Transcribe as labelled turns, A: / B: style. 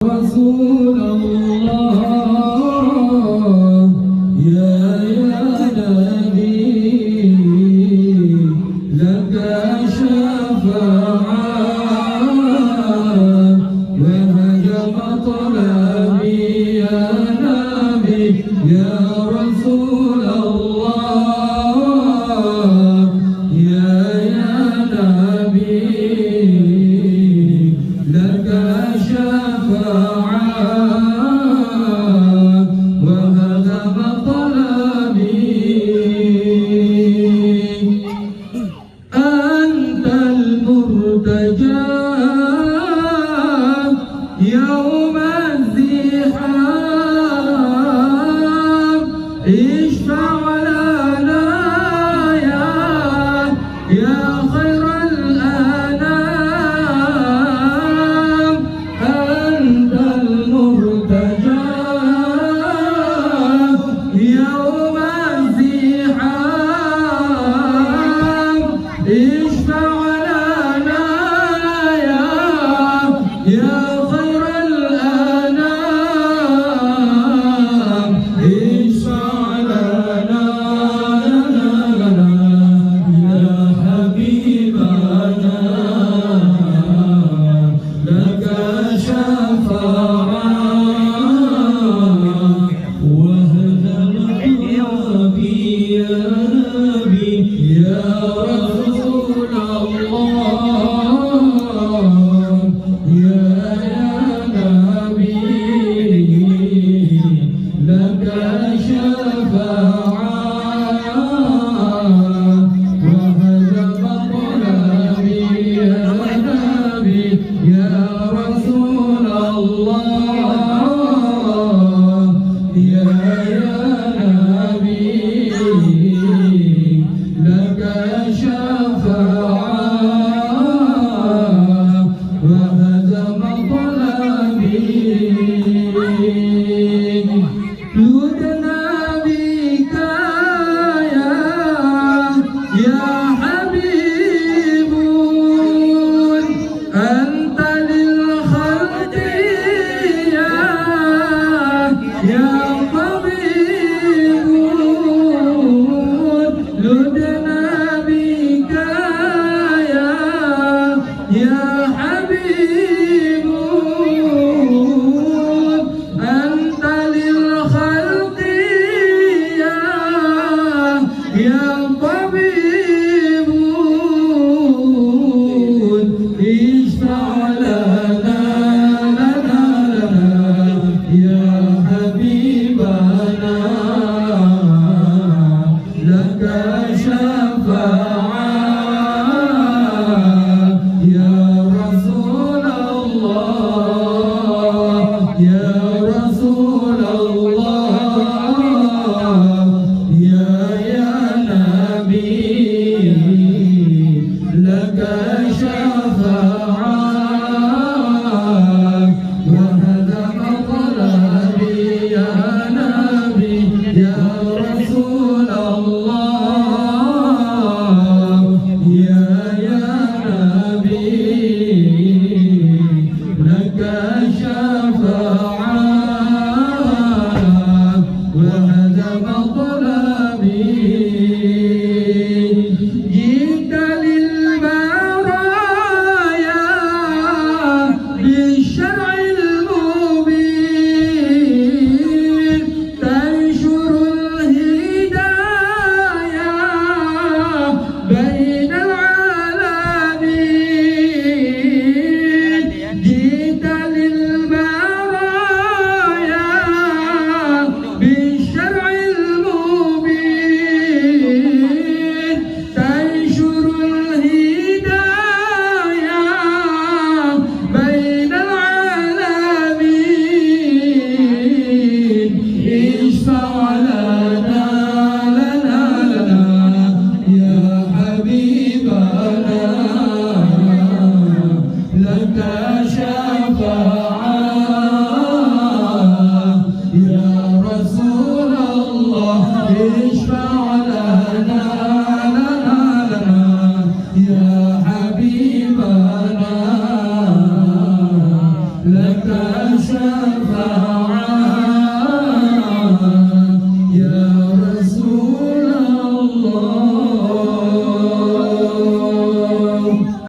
A: رسول الله يا نبي لك شفاعة وهجم طلبي يا نبي يا رسول الله يا نبي لك شفاعة وهذا مطلبي أنت المرتجى يوم الزحام اشفع لنا يا خير الأنام أنت المرتجى يوم الزحام اشفع لنا يا خير الأنام اشفع لنا يا حبيبنا لك شفاعة وهذا مطلبي يا نبي يا رسول الله يا نبي لك شفاعة وهذا مطلبي يا نبي يا رسول الله يا نبي لك شفاعة وهذا مطلبي